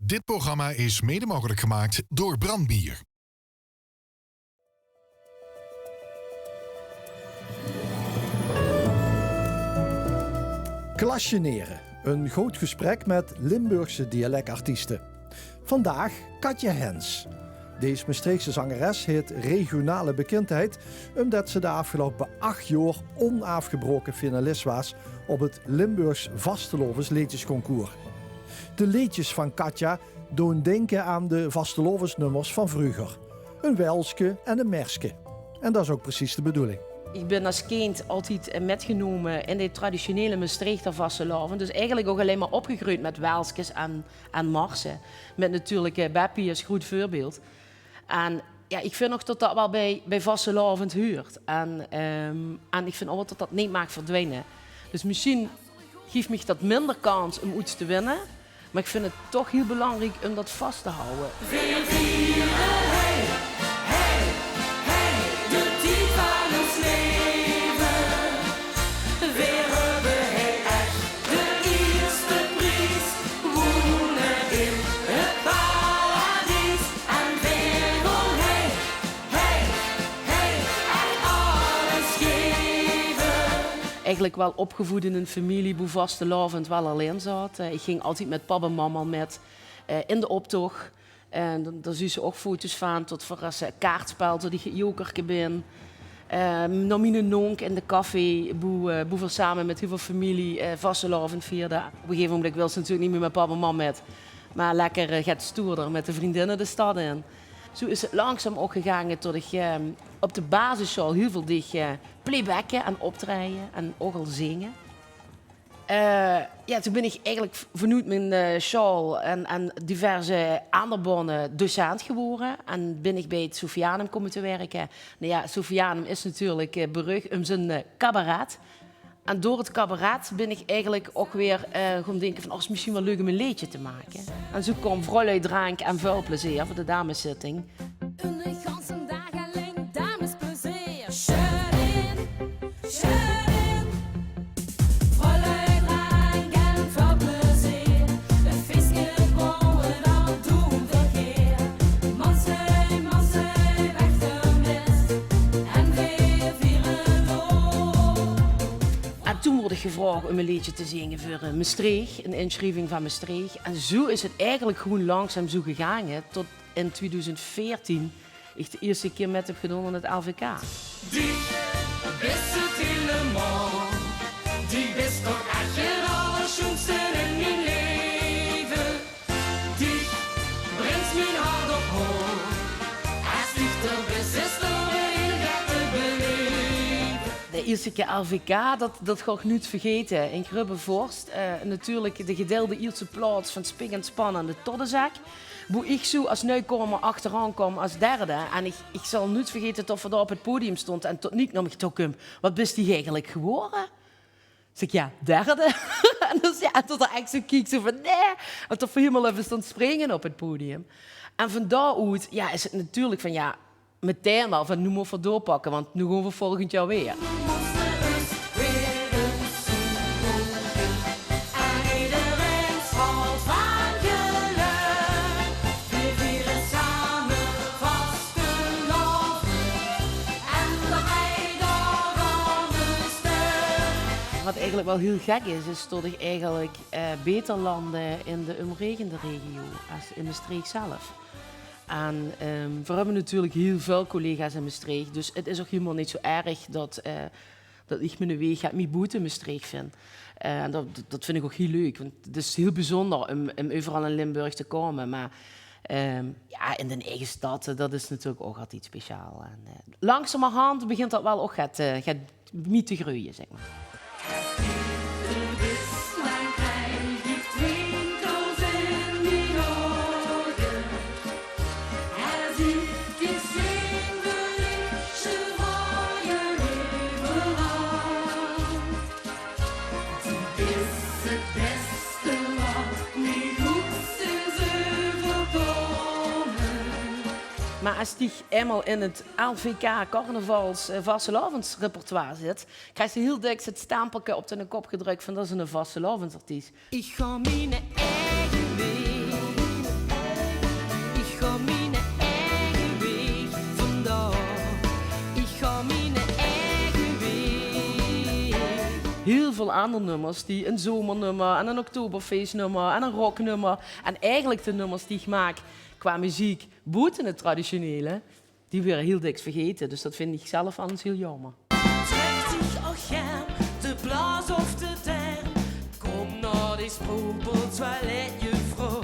Dit programma is mede mogelijk gemaakt door Brandbier. Klasjeneren, een groot gesprek met Limburgse dialectartiesten. Vandaag Katja Hens. Deze Maastrichtse zangeres heeft regionale bekendheid omdat ze de afgelopen 8 jaar onafgebroken finalist was op het Limburgs Vastelovens liedjesconcours. De liedjes van Katja doen denken aan de vastelovensnummers van vroeger. Een Welske en een Merske. En dat is ook precies de bedoeling. Ik ben als kind altijd metgenomen in de traditionele Maastrichter vastelovend. Dus eigenlijk ook alleen maar opgegroeid met Welskes en Marsen. Met natuurlijk Beppie als goed voorbeeld. En ja, ik vind ook dat dat wel bij vastelovend hoort. En ik vind ook dat dat niet mag verdwijnen. Dus misschien geeft me dat minder kans om iets te winnen. Maar ik vind het toch heel belangrijk om dat vast te houden. Veel vieren, hey, hey, hey, de tijd van ons leven. Weer hebben hij echt de eerste prijs. Wonen in het paradijs. En weer wil hij, hey, hey, echt alles geven. Eigenlijk wel opgevoed in een familie die vastelovend wel alleen zat. Ik ging altijd met papa en mama met in de optocht. En daar zie ze ook foto's van, tot voor een kaartspel, tot die jokerke ben. Naar mijn nonk in de café, boe samen met heel veel familie vastelovend vierde. Op een gegeven moment wil ze natuurlijk niet meer met papa en mama met. Maar lekker gaat stoerder met de vriendinnen de stad in. Zo is het langzaam ook gegaan tot ik op de basisschool heel veel playbacken en optreden en ook al zingen. Ja, toen ben ik eigenlijk vanuit mijn school en diverse aandachtbonnen docent geworden. En ben ik bij het Sofianum komen te werken. Nou ja, Sofianum is natuurlijk berucht om zijn cabaret. En door het cabaret ben ik eigenlijk ook weer gaan denken van, het is misschien wel leuk om een liedje te maken. En zo kwam Vrolui Drank en Vuilplezier voor de dameszitting. Een ganse dag alleen damesplezier. Shut in, shut in. Vrolui drank en vuilplezier. De visken bouwen al doen verkeer. Mansei, mansei, weg gemist. En weer vieren door. En toen word ik gevraagd om een liedje te zingen voor Maastricht, een inschrijving van Maastricht. En zo is het eigenlijk gewoon langzaam zo gegaan, hè, tot in 2014 ik de eerste keer met heb gedaan aan het LVK. Die is het helemaal. Die is toch echt het allerschoonste in mijn leven. Die brengt mijn hart op hoog. Als dichter best is er weer gaat te beleven. De eerste keer LVK, dat ga ik niet vergeten. In Grubbevorst, natuurlijk de gedeelde eerste plaats van Spik en Span aan de Toddenzak. Hoe ik zo als nieuwkomer achteraan kwam als derde. En ik zal niet vergeten dat we daar op het podium stond en tot niet naar me toe wat bist die eigenlijk geworden? Zeg ik, ja, derde. En dus ja, tot er echt zo keek, zo van nee. En toch helemaal even stond springen op het podium. En van daaruit ja, is het natuurlijk van ja, meteen al van nu moeten we doorpakken, want nu gaan we volgend jaar weer. Wat eigenlijk wel heel gek is dat ik eigenlijk beter landde in de omringende regio als in Maastricht zelf. En we hebben natuurlijk heel veel collega's in Maastricht, dus het is ook helemaal niet zo erg dat ik mijn weg gaat mijn boete in Maastricht vind. Dat vind ik ook heel leuk, want het is heel bijzonder om overal in Limburg te komen. Maar ja, in de eigen stad, dat is natuurlijk ook altijd speciaal. En, langzamerhand begint dat wel ook gaat niet te groeien, zeg maar. Maar als die eenmaal in het LVK carnavals vastelovensrepertoire zit, krijgt ze heel dik het stempeltje op de kop gedrukt van dat is een vastelovensartiest. Ik ga mijn eigen weg. veel andere nummers. Die een zomernummer en een oktoberfeestnummer en een rocknummer. En eigenlijk de nummers die ik maak qua muziek buiten het traditionele, die weer heel dik vergeten. Dus dat vind ik zelf anders heel jammer. Trek dich auch gern de Blas of de Tern. Kom naar die spoeltoilet, juffrouw.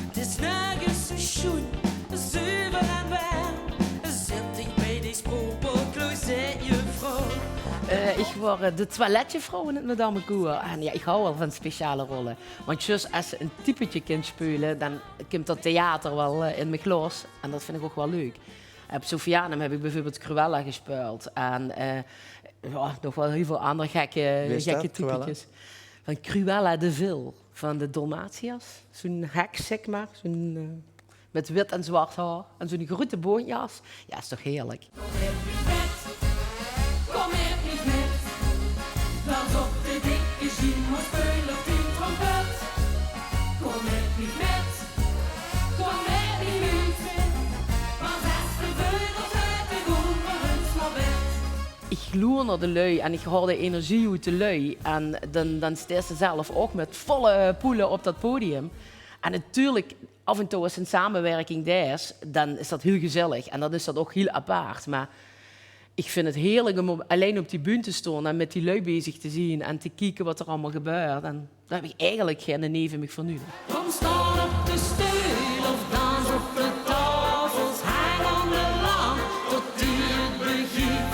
Het is nergens zo schoen, zuiver en warm. Zet dich bij die spoelcloset, juffrouw. Ik word de toiletjuffrouw in het Madame Cour. En ja, ik hou wel van speciale rollen. Want juist als ze een typetje kind spelen, dan komt dat theater wel in mijn glas. En dat vind ik ook wel leuk. Op Sofianum heb ik bijvoorbeeld Cruella gespeeld. En ja, nog wel heel veel andere gekke typetjes. Van Cruella de Vil, van de Dalmatiërs. Zo'n heks, zeg maar. Met wit en zwart haar. En zo'n grote boonjas. Ja, is toch heerlijk. Kom met niet met. Dans op de dikke zin, maar speel op die trompet. Kom met niet met. Kom met niet met. Want als de vleugels uit de goede huns naar bed. Ik gloer naar de lui en ik hoor de energie uit de lui. En dan staat ze zelf ook met volle poelen op dat podium. En natuurlijk, af en toe als een samenwerking daar is, dan is dat heel gezellig. En dan is dat ook heel apart. Maar ik vind het heerlijk om alleen op die bühne te staan en met die lui bezig te zien en te kijken wat er allemaal gebeurt. En daar heb ik eigenlijk geen neven me voor nu. Kom staan op de stoel of dans op de tafels. Hang aan de laan tot die het begint.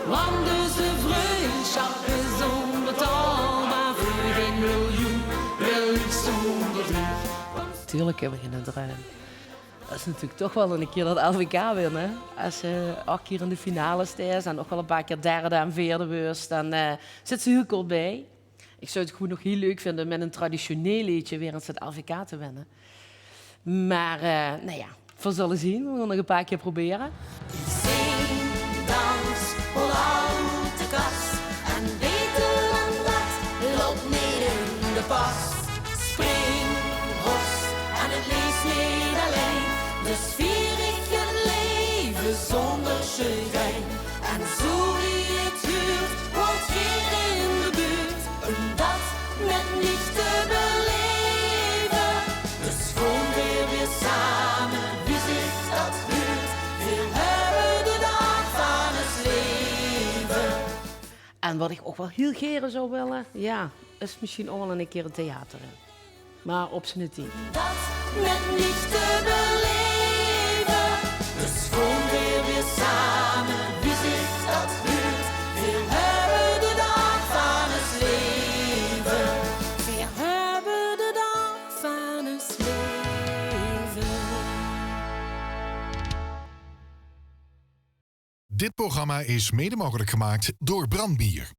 Want deze vriendschap is onbetaalbaar voor geen miljoen. Wel niet zonder lief. Natuurlijk hebben we geen droom. Dat is natuurlijk toch wel een keer dat LVK winnen. Als je 8 keer in de finale staat en nog wel een paar keer derde en vierde wordt, dan zit ze heel kort bij. Ik zou het gewoon nog heel leuk vinden met een traditioneel liedje weer eens het LVK te winnen. Maar nou ja, we zullen zien. We gaan nog een paar keer proberen. Zing, dans, hol uit de kast. En beter dan dat, loopt neer in de pas. Spring, ros, en het leest niet alleen. Dus vier ik het leven zonder chagrijn. En zo wie het huurt, wordt hier in de buurt. En dat met niet te beleven. Dus gewoon weer samen, wie zich dat huurt. Veel hebben de dag van het leven. En wat ik ook wel heel graag zou willen, ja, is misschien ook wel een keer een theater in. Maar op zijn tijd. Dat met niet te beleven. Dus gewoon weer samen, wie zich dat huurt. Veel hebben de dag van het leven. Veel hebben de dag van het leven. Dit programma is mede mogelijk gemaakt door Brandbier.